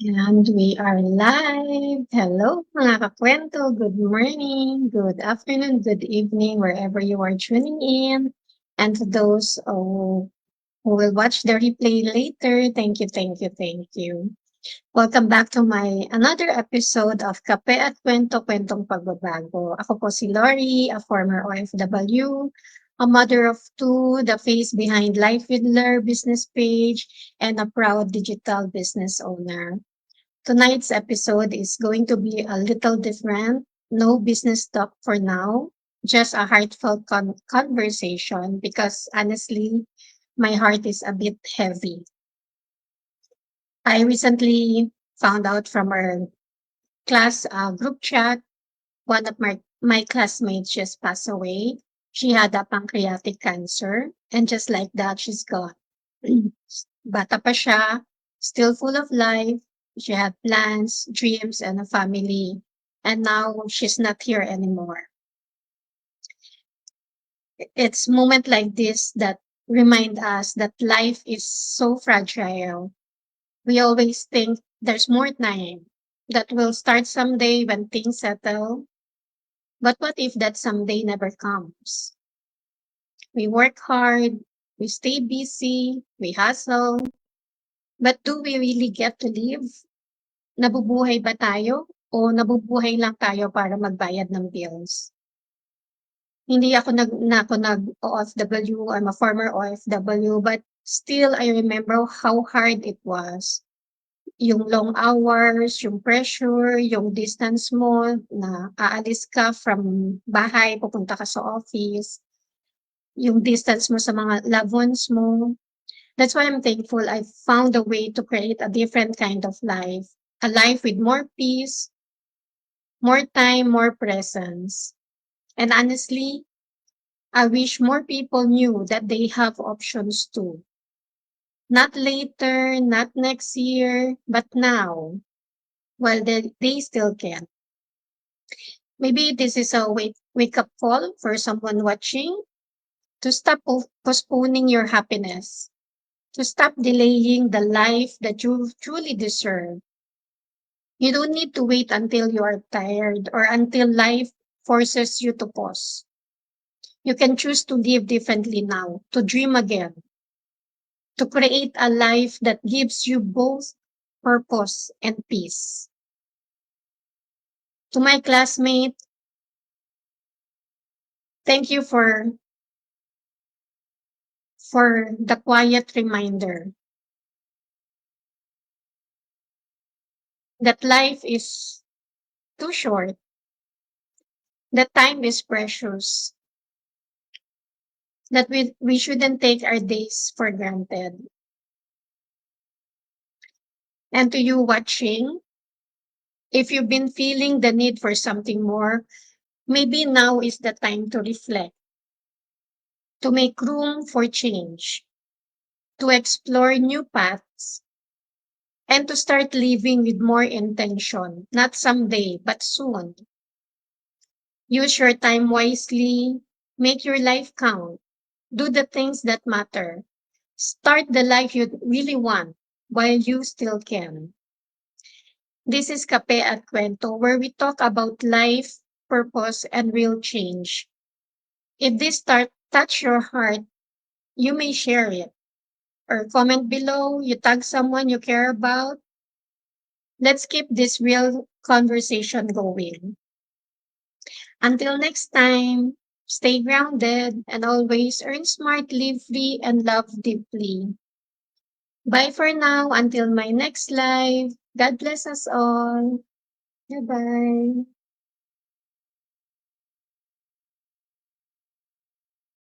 And we are live. Hello, mga kakwento. Good morning, good afternoon, good evening, wherever you are tuning in. And to those who will watch the replay later, thank you, thank you, thank you. Welcome back to my another episode of Kape at Kwento, Kwentong Pagbabago. Ako po si Lori, a former OFW, a mother of two, the face behind Life with Lur business page, and a proud digital business owner. Tonight's episode is going to be a little different. No business talk for now, just a heartfelt conversation because honestly, my heart is a bit heavy. I recently found out from our class group chat, one of my classmates just passed away. She had a pancreatic cancer, and just like that, she's gone. Bata pa siya, still full of life. She had plans, dreams, and a family. And now she's not here anymore. It's moment like this that remind us that life is so fragile. We always think there's more time, that we'll start someday when things settle. But what if that someday never comes? We work hard, we stay busy, we hustle, but do we really get to live? Nabubuhay ba tayo o nabubuhay lang tayo para magbayad ng bills? Hindi ako nag-OFW, I'm a former OFW, but still I remember how hard it was. Yung long hours, yung pressure, yung distance mo na aalis ka from bahay, pupunta ka sa office, yung distance mo sa mga loved ones mo. That's why I'm thankful I found a way to create a different kind of life, a life with more peace, more time, more presence. And honestly, I wish more people knew that they have options too. Not later, not next year, but now, while they still can. Maybe this is a wake up call for someone watching to stop postponing your happiness, to stop delaying the life that you truly deserve. You don't need to wait until you are tired or until life forces you to pause. You can choose to live differently now, to dream again, to create a life that gives you both purpose and peace. To my classmate, thank you for the quiet reminder that life is too short, that time is precious, that we shouldn't take our days for granted. And to you watching, if you've been feeling the need for something more, maybe now is the time to reflect, to make room for change, to explore new paths, and to start living with more intention, not someday, but soon. Use your time wisely, make your life count, do the things that matter, start the life you really want while you still can. This is Kape at Kwento, where we talk about life, purpose, and real change. If this touch your heart, you may share it or comment below, you tag someone you care about. Let's keep this real conversation going. Until next time, stay grounded and always earn smart, live free, and love deeply. Bye for now until my next live. God bless us all. Bye bye.